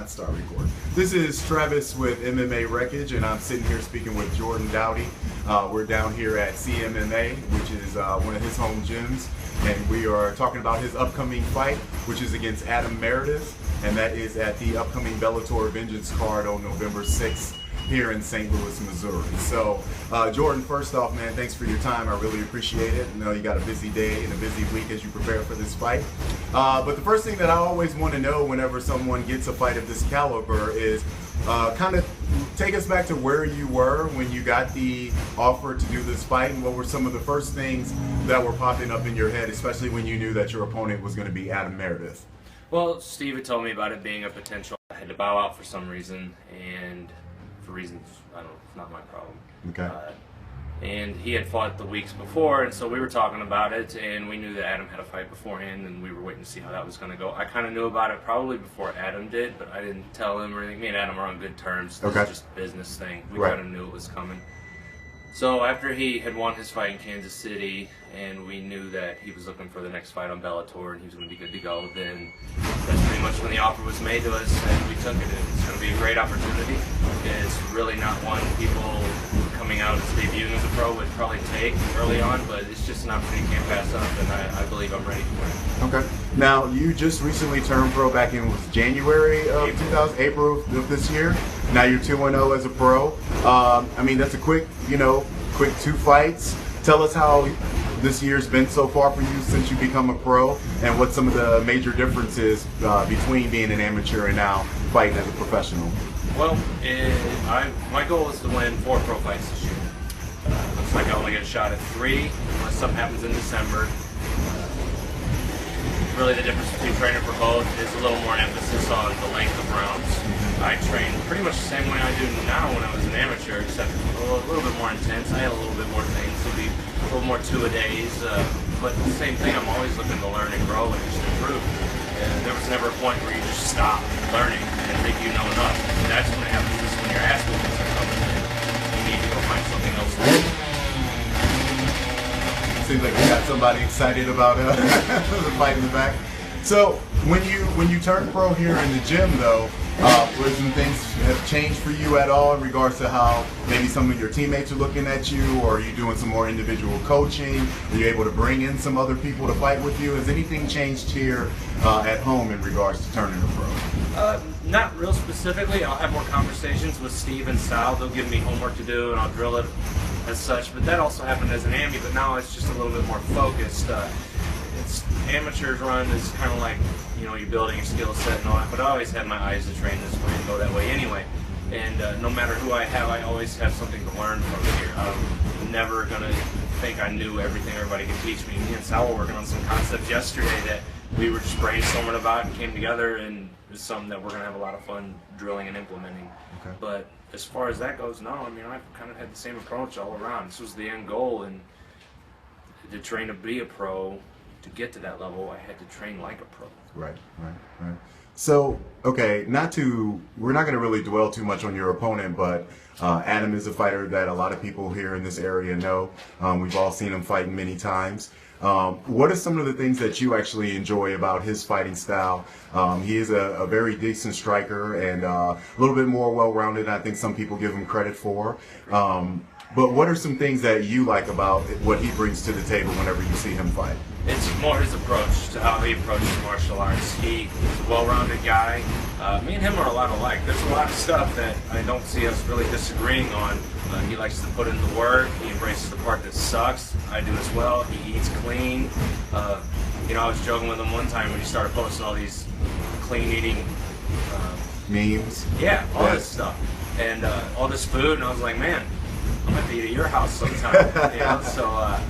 not start recording. This is Travis with MMA Wreckage, and I'm sitting here speaking with Jordan Dowdy. We're down here at CMMA, which is one of his home gyms, and we are talking about his upcoming fight, which is against Adam Meredith, and that is at the upcoming Bellator Vengeance card on November 6th here in St. Louis, Missouri. So, Jordan, first off, man, thanks for your time. I really appreciate it. I know you got a busy day and a busy week as you prepare for this fight. But the first thing that I always want to know whenever someone gets a fight of this caliber is kind of take us back to where you were when you got the offer to do this fight, and what were some of the first things that were popping up in your head, especially when you knew that your opponent was going to be Adam Meredith? Well, Steve had told me about it being a potential. I had to bow out for some reason, and for reasons, I don't know, it's not my problem. Okay. And he had fought the weeks before, and so we were talking about it, and we knew that Adam had a fight beforehand, and we were waiting to see how that was going to go. I kind of knew about it probably before Adam did, but I didn't tell him or anything. Me and Adam are on good terms. This is just a business thing. We kind of knew it was coming. So after he had won his fight in Kansas City, and we knew that he was looking for the next fight on Bellator, and he was going to be good to go, then that's pretty much when the offer was made to us, and we took it. It's going to be a great opportunity. It's really not one people coming out as debuting as a pro would probably take early on, but it's just an opportunity you can't pass up, and I believe I'm ready for it. Okay. Now, you just recently turned pro back in, was January of April of this year. Now you're 2-0 as a pro. I mean, that's a quick 2 fights. Tell us how this year's been so far for you since you become a pro, and what some of the major differences between being an amateur and now fighting as a professional. Well, my goal is to win 4 pro fights this year. Looks like I only get a shot at 3 unless something happens in December. Really, the difference between training for both is a little more emphasis on the length of rounds. I train pretty much the same way I do now when I was an amateur, except a little bit more intense. I had a little bit more things. It'll be a little more two-a-days, but the same thing. I'm always looking to learn and grow and just improve. And there was never a point where you just stop learning and think you know enough. And that's when it happens. Is when your ass whoopings are coming in. You need to go find something else to do. Seems like we got somebody excited about the fight in the back. So when you turned pro here in the gym, though, were some things have changed for you at all in regards to how maybe some of your teammates are looking at you, or are you doing some more individual coaching? Are you able to bring in some other people to fight with you? Has anything changed here at home in regards to turning a pro? Not real specifically. I'll have more conversations with Steve and Sal. They'll give me homework to do, and I'll drill it as such. But that also happened as an AMI, but now it's just a little bit more focused. It's amateurs run is kind of like, you're building a skill set and all that, but I always had my eyes to train this way and go that way anyway. And no matter who I have, I always have something to learn from here. I'm never going to think I knew everything everybody can teach me. Me and Sal were working on some concepts yesterday that we were just brainstorming about and came together, and it's something that we're going to have a lot of fun drilling and implementing. Okay. But as far as that goes, no, I mean, I've kind of had the same approach all around. This was the end goal, and to train to be a pro, to get to that level, I had to train like a pro. Right. So, okay, we're not going to really dwell too much on your opponent, but Adam is a fighter that a lot of people here in this area know. We've all seen him fight many times. What are some of the things that you actually enjoy about his fighting style? He is a very decent striker and a little bit more well-rounded than I think some people give him credit for. But what are some things that you like about what he brings to the table whenever you see him fight? It's more his approach to how he approaches martial arts. He's a well-rounded guy. Me and him are a lot alike. There's a lot of stuff that I don't see us really disagreeing on. He likes to put in the work. He embraces the part that sucks. I do as well. He eats clean. I was joking with him one time when he started posting all these clean eating memes. Yeah, all this stuff. And all this food, and I was like, man, I'm going to eat at your house sometime. So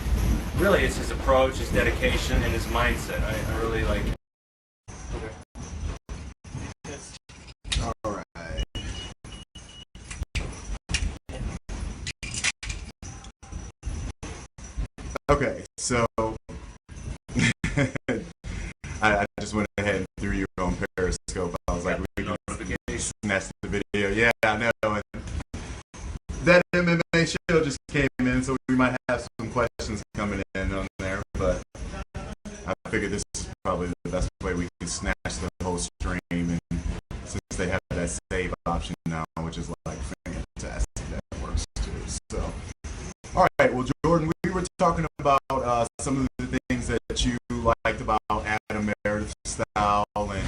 really it's his approach, his dedication, and his mindset. I really like it. All right. Okay, so I just went ahead and threw you on Periscope. I was like, we can snatch the video. Yeah, I know. And that MMA show just came in, so we might have some questions coming in on there, but I figured this is probably the best way we can snatch the whole stream, and since they have All right, well, Jordan, we were talking about some of the things that you liked about Adam Meredith's style and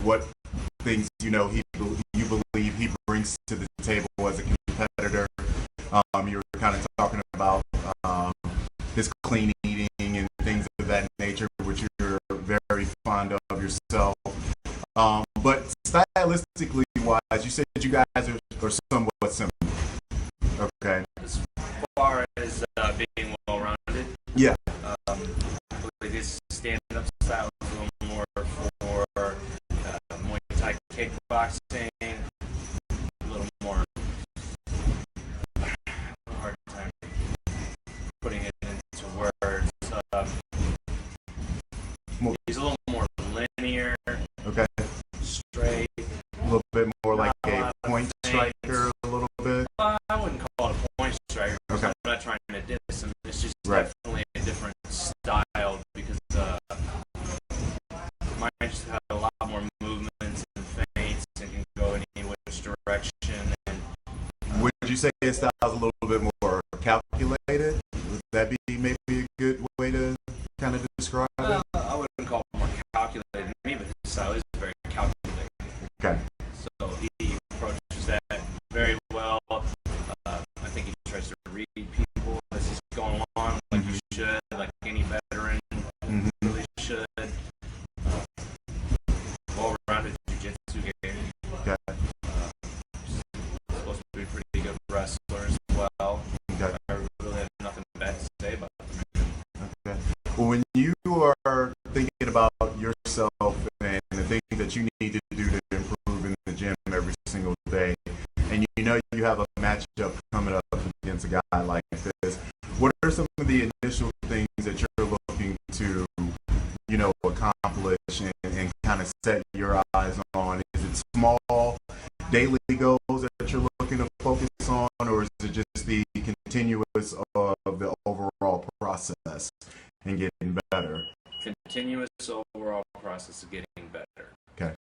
what things you believe he brings to the table as a competitor. You were kind of talking about his clean eating and things of that nature, which you're very fond of yourself. But stylistically wise, you said you guys are somewhat similar. Okay. As far as being well-rounded, yeah. I believe his stand-up style is a little more for Muay Thai kickboxing, a little more hard time putting it into words. He's a little more linear, okay, straight, a little bit more like a point striker, a little bit. I wouldn't call it a point striker. Okay. I'm not trying to diss him. It's just right. Definitely a different style because mine just had a lot more movements and feints and can go any which direction. And would you say his style is a little bit more calculated? Would that be maybe a good way to kind of describe it? I wouldn't call it more calculated than me, but his style is very calculated. Okay. So he approaches that very well. I think he tries to read people as he's going along, like you should, like any veteran really should. Well-rounded jiu-jitsu game. Okay. Supposed to be pretty good wrestler as well. Okay. I really have nothing bad to say about them. Okay. Well, when you are thinking about yourself and the things that you need to do to improve in the gym every single day, and you know you have a matchup coming up against a guy like this, what are some of the initial things that you're looking to, accomplish and kind of set your eyes on? Is it small daily goals that you're looking to focus on, or is it just the continuous of the overall process and getting better? Continuous overall process of getting better. Okay.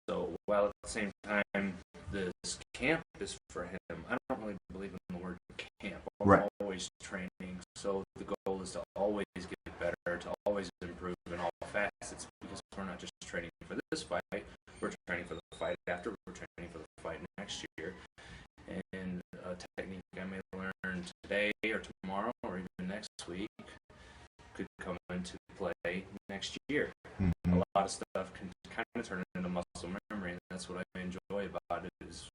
So while at the same time this camp is for him, I don't really believe in the word camp. I'm right. always training, so the goal is to always get better, to always improve in all facets, because we're not just training for this fight, we're training for the fight after, we're training for the fight next year. And a technique I may learn today or tomorrow or even next week could come into play next year. A lot of stuff can kind of turn into muscle memory, and that's what I enjoy about it. Is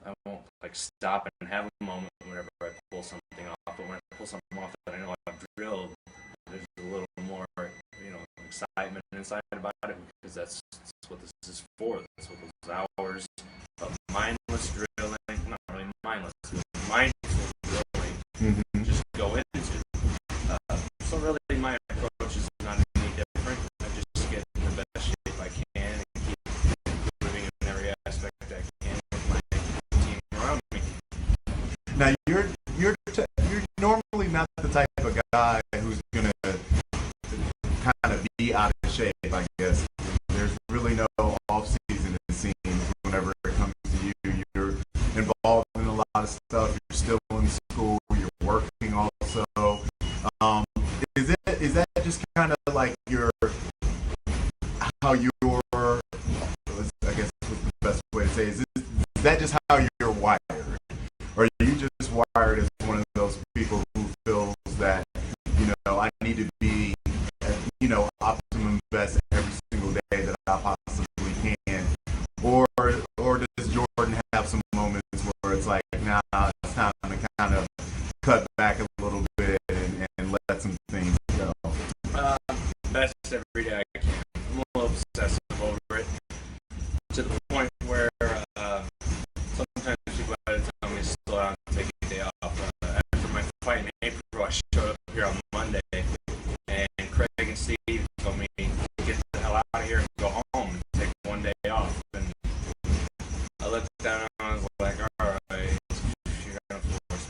I won't stop and have a moment whenever I pull something off, but when I pull something off that I know I've drilled, there's a little more excitement inside about it, because that's what this is for. That's what those hours of mindless drilling, not really mindless, but mindful drilling, just go into. So really my approach is not any different. I just get in the best shape I can and keep improving in every aspect I can with my team around me. Now you're normally not the type of guy who's gonna kind of be out of shape, I guess. There's really no off season, it seems, whenever it comes to you. You're involved in a lot of stuff. You're still in school. You're working also. Is that just kind of like how you're, I guess what's the best way to say, is that just how you're wired? Or are you just wired as one of those people who feels that, I need to be, optimum best every single day that I possibly can? Or does Jordan have some moments where it's like, nah, it's time to kind of cut back a little bit and let some things go? Best every day I can. I'm a little obsessive over it, to the point where sometimes people have to tell me to slow down and take a day off. After my fight in April, I showed up here on Monday, and Craig and Steve told me to get the hell out of here and go home and take one day off. And I looked down and I was like, all right, you're going to force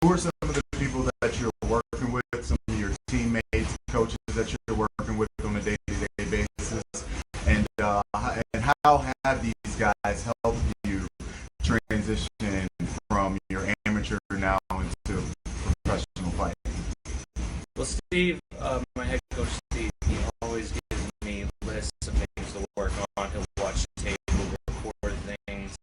who are some of the people that you're working with, some of your teammates, coaches that you're working with on a day-to-day basis, and how have these guys helped you transition from your amateur now into professional fight? Well, Steve, my head coach Steve, he always gives me lists of things to work on. He'll watch tape, record things.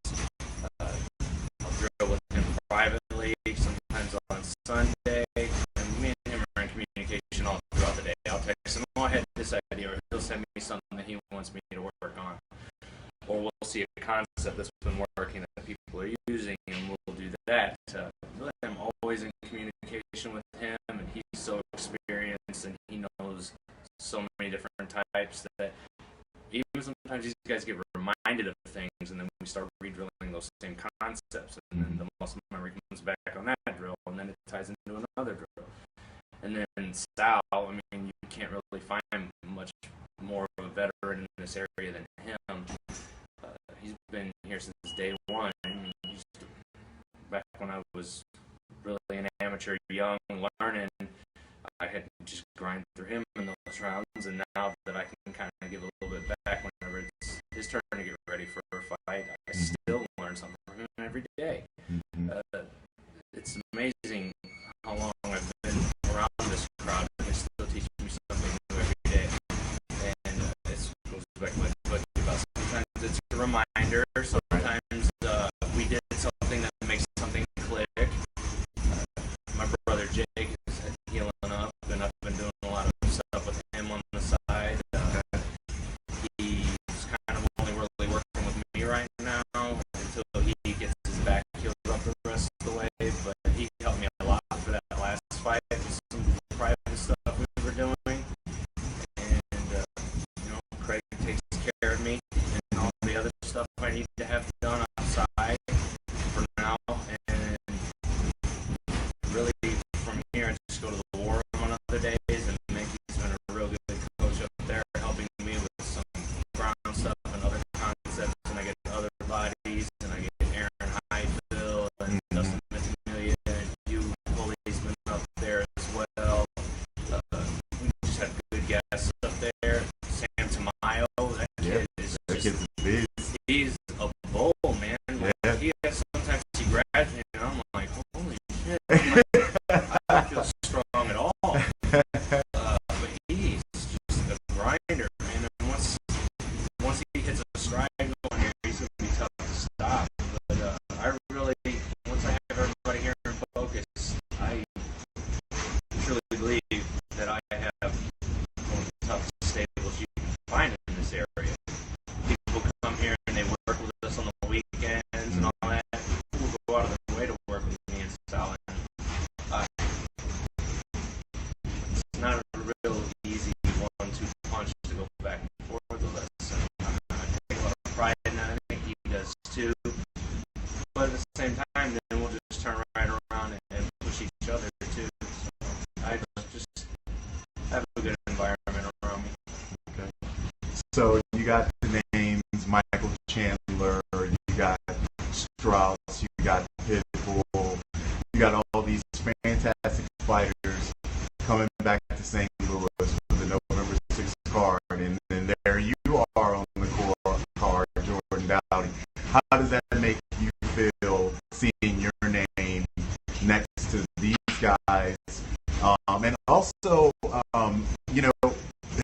I'll drill with him privately, sometimes on Sunday. And me and him are in communication all throughout the day. I'll text him, oh, I had this idea, or he'll send me something that he wants me to work on. Or we'll see a concept that's been working that people are using, and we'll do that. I'm always in communication with him, and he's so experienced, and he knows so many different types that even sometimes these guys get reminded of things, and then we start re-drilling those same concepts, and then the muscle memory comes back on that drill, and then it ties into another drill. And then Sal, I mean, you can't really find much more of a veteran in this area than him. He's been here since day one. I mean, back when I was really an amateur, young, learning, I had to just grind through him in those rounds, and now that I can kind of give a little bit back whenever it's his turn to get ready for a fight, I still learn something from him every day. It's amazing how long I've been around this crowd, and they still teach me something new every day. And it goes back to what I told you about. Sometimes it's a reminder, sometimes we did something that makes something click. My brother Jake is healing up, and I've been doing a lot of stuff with him on the side. He's kind of only really working with me right now until he gets his back healed up the rest of the way, but he helped me a lot for that last fight with some private stuff we were doing. And Craig takes care of me and all the other stuff I need to have done outside for now, and really from here I just go to the war room on other days, and Mickey's been a real good coach up there helping me with some ground stuff and other concepts, and I get other bodies, and I get Aaron Hyfield and Dustin Missimilia and you policemen up there as well. We just have good guests up there. Sam Tamayo, that kid is just, he's a bull, man. Like, he has sometimes he grabs me and I'm like, holy shit, I don't feel strong at all. But he's just a grinder, man. And once he hits a stride going here, he's going to be tough to stop. But I really, once I have everybody here in focus, I truly believe that I have one of the toughest stables you can find in this area. People come here and they work with us on the weekends and all that. People go out of their way to work with me and Sal. It's not a real easy 1-2 punch to go back and forth with us. And I take a lot of pride in that. I think he does too. But at the same time, then we'll just turn right around and push each other too. So I just have a good environment around me. Okay. So you got the names Michael Chandler, you got Strauss, you got Pitbull, you got all these fantastic fighters coming back to St. Louis for the November 6th card, and then there you are on the core card, Jordan Dowdy. How does that make you feel seeing your name next to these guys? And also,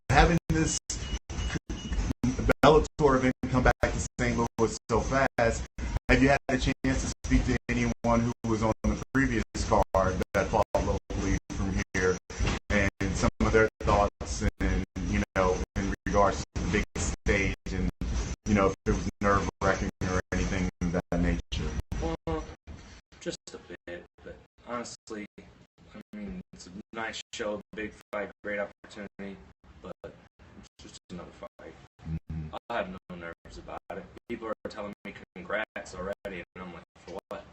having this Bellator event come back to St. Louis so fast, have you had a chance to speak to anyone who was on the previous card that fought locally from here, and some of their thoughts and, in regards to the big stage, and, if it was nerve-wracking or anything of that nature? Well, just a bit, but honestly, I mean, it's a nice show, big fight, great opportunity, but it's just another fight. I have no nerves about it. People are telling me congrats already, and I'm like, for what?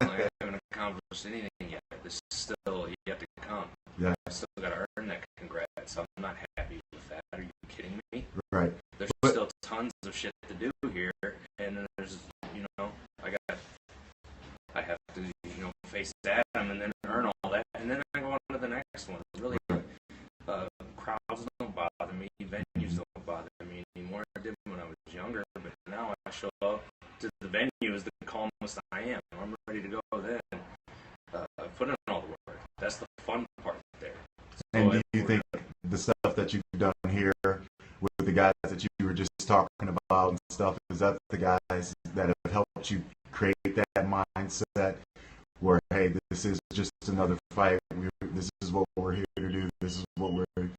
I haven't accomplished anything yet. There's still yet to come. Yeah. I've still got to earn that congrats. I'm not happy with that. Are you kidding me? Right. There's still tons of shit to do here, and then there's, I have to, face Adam and then earn all that, and then I go on to the next one. Really, crowds don't bother me, venues don't bother me anymore. I did when I was younger, but now I show up to the venue as the calmest I am. I'm ready to go then. Put in all the work. That's the fun part there. So and do you think the stuff that you've done here with the guys that you were just talking about and stuff, is that the guys that have helped you create that mindset where, hey, this is just another fight, this is what we're here to do, this is what we've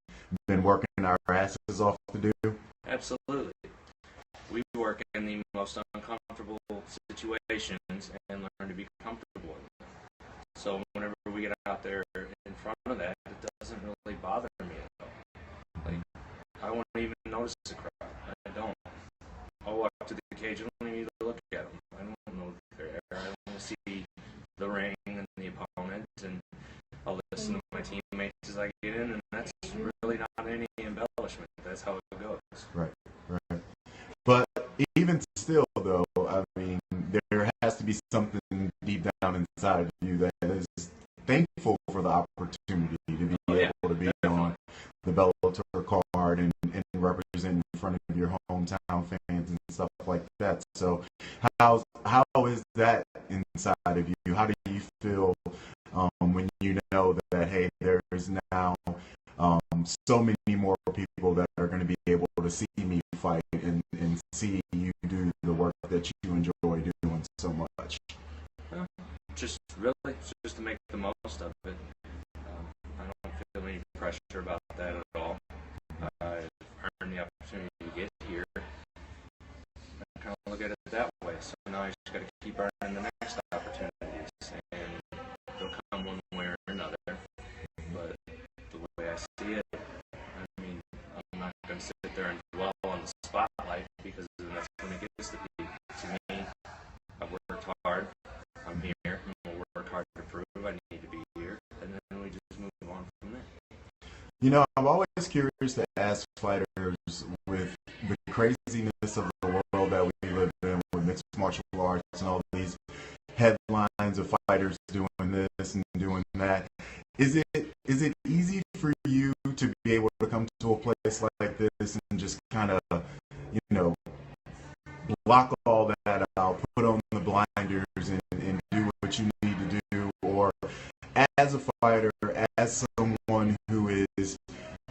been working our asses off to do? Absolutely. We work in the most uncomfortable situations and learn to be comfortable in them. So whenever we get out there in front of that, it doesn't really bother me at all. Like, I won't even notice the crowd. I don't. I'll walk up to the cage. I don't even need to look at them. I don't know if they're there. I want to see the ring and the opponent, and I'll listen to my teammates as I get in, and that's really not any embellishment. That's how it goes. Right. But even still, though, I mean, there has to be something deep down inside of you that is thankful for the opportunity to be able to be on the Bellator card and represent in front of your hometown fans and stuff like that. So how is that inside of you? How do you feel when you know that, hey, there's now so many more people that are going to be able to see me fight and see you do the work that you enjoy doing so much? Just to make the most of it. I don't feel any pressure about that at all. I've earned the opportunity to get here. I kind of look at it that way. So now I just got to keep earning the next opportunities, and they'll come one way or another. But the way I see it, I mean, I'm not going to sit there and dwell on the spotlight, because that's when it gets to be. To me, I've worked hard. I'm here. I'm going to work hard to prove I need to be here, and then we just move on from there. I'm always curious to ask fighters, with the craziness of the world that we live in with mixed martial arts and all these headlines of fighters doing this and doing that, is it easy for you to be able to come to a place like this and just kind of, block all that out, put on the blinders and do what you need to do? Or as a fighter, as someone who is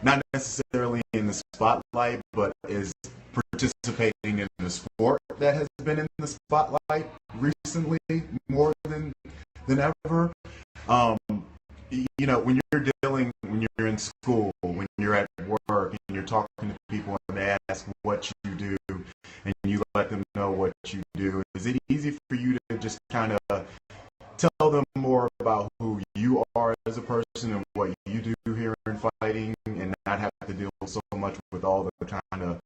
not necessarily in the spotlight, but is participating in the sport that has been in the spotlight recently more than ever, when you're in school, when you're at work, and you're talking to people and they ask what you do, and you let them know what you do, is it easy for you to just kind of tell them more about who you are as a person and what you do here in fighting, and not have to deal so much with all the kind of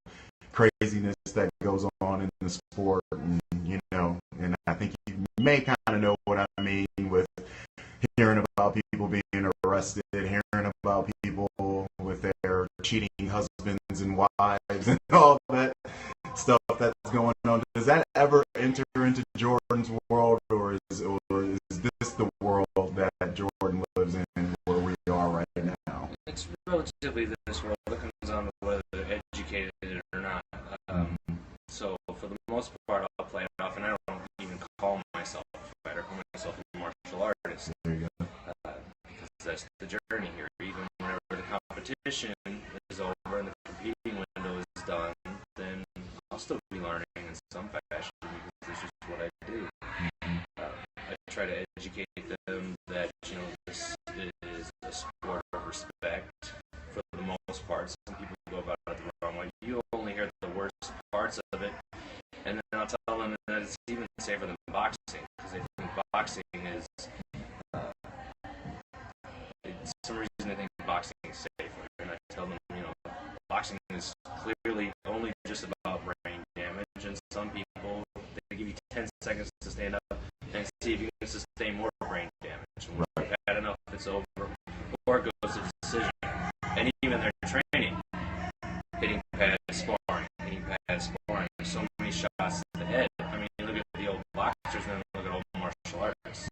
craziness that goes on in the sport? And I think you may kind of know what I mean with hearing about people being arrested, hearing about people with their cheating husbands and wives and all that stuff that's going on. Does that ever enter into Jordan's world, or is this the world that Jordan lives in, where we are right now? It's relatively this world. It comes on to whether they're educated or not. So for the most part, I'll play it off, and I don't even call myself a fighter. I call myself a martial artist. There you go. Because that's the journey here. Even whenever the competition is over and the competing window is done, then I'll still be learning in some fashion, because it's just what I do. I try to educate them that this is a sport of respect for the most part. Some people go about it the wrong way. You only hear the worst parts of it, and then I'll tell them that it's even safer than boxing, because they think boxing is some reason they think boxing is safer, and I tell them, boxing is clearly only just about brain damage, and some people, they give you 10 seconds to stand up and see if you can sustain more brain damage. And when you've had enough, it's over, or it goes to decision. And even their training, hitting pad sparring, so many shots to the head. I mean, look at the old boxers and look at old martial artists.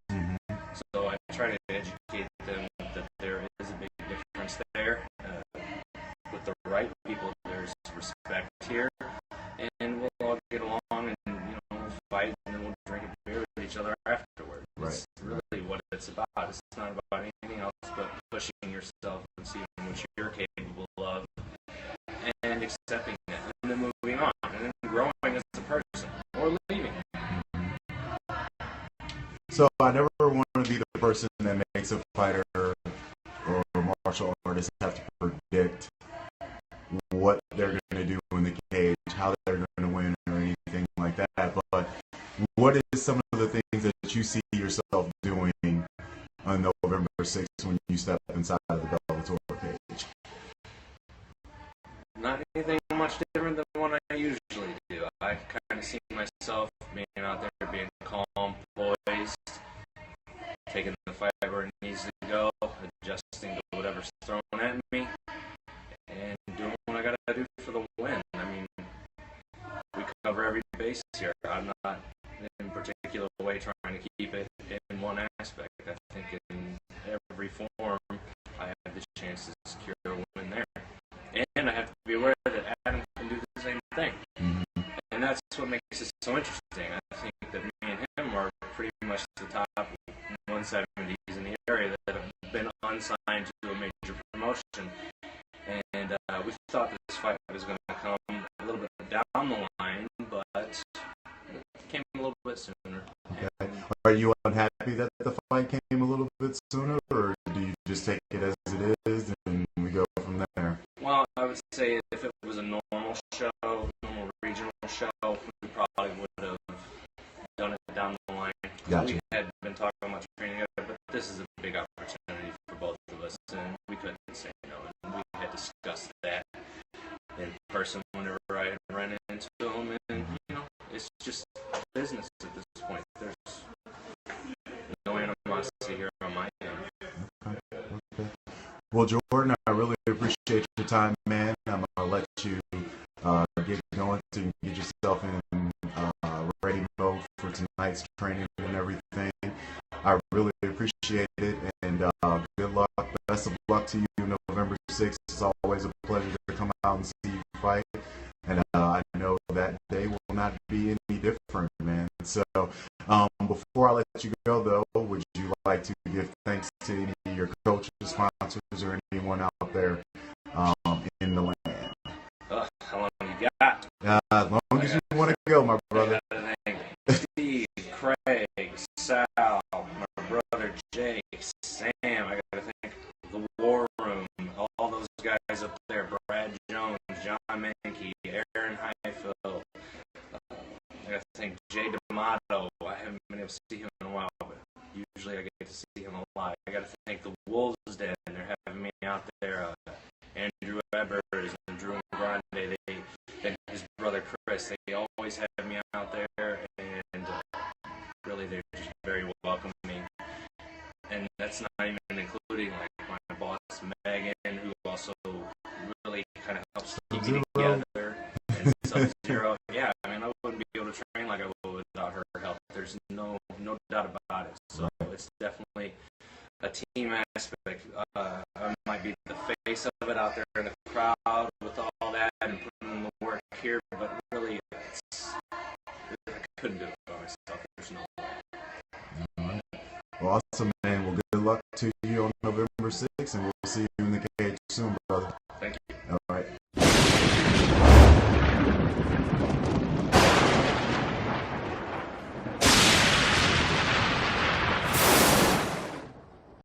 it's about. It's not about anything else but pushing yourself and seeing what you're capable of and accepting it and then moving on and then growing as a person or leaving. So I never want to be the person that makes a fighter or martial artist have to predict what they're going to do in the cage, how they're going to win, or anything like that. But what is some of the things that you see yourself doing on November 6th when you step inside of the Bellator cage? Not anything much different than what I usually do. I kind of see myself being out there, being calm, poised, taking the fight where it needs to go, adjusting to whatever's thrown at me, and doing what I gotta do for the win. I mean, we cover every base here. I'm not in a particular way trying to keep it in one aspect. I think in every form, I have the chance to secure a win there. And I have to be aware that Adam can do the same thing. Mm-hmm. And that's what makes it so interesting. I think that me and him are pretty much the top 170s in the area that have been unsigned to a major promotion. And we thought this fight was going to come a little bit down the line, but it came a little bit sooner. Okay. Are you unhappy that the fight came a little bit sooner, or do you just take it as it is and we go from there? Well, I would say if it was a normal show, normal regional show, we probably would have done it down the line. Gotcha. We had been talking about training together, but this is a big opportunity for both of us, and we couldn't say no. And we had discussed that in person whenever I ran into him, and it's just business at this point. There's no animosity here on my end. Okay. Well, Jordan, I really appreciate your time, man. I'm gonna let you get going so you can get yourself in ready mode for tonight's training and everything. I really appreciate it, and good luck. Best of luck to you November 6th. It's always a pleasure to come out and see you fight, and I know that day will not be any different, man. So before I let you go, though, would you like to give thanks to any of your coaches, sponsors, or anyone out there in the land? How long you got? As long as you want to go, my brother. Steve, Craig, Sal, my brother Jake, Sam. I gotta thank the War Room, all those guys up there. Brad Jones, John Mankey, Aaron Highfield. I gotta thank Jay D'Amato. I haven't been able to see him in a while, but usually I get to see him a lot. I gotta thank the Wolves Den. They're having me out there. Andrew Ebers and Drew Grande. And his brother Chris. They always have me out there, and really they're just very welcoming. And that's not even including like my boss Megan, who also really kind of helps keep me together. And Sub-Zero, yeah, I mean I wouldn't be able to train like I would without her help. There's no doubt about it. So it's definitely a team aspect. I might be the face of it out there in the crowd with all that and putting in the work here, but really I couldn't do it by myself. There's no way. All right. Well, awesome, man. Well, good luck to you on November 6th, and we'll see you in the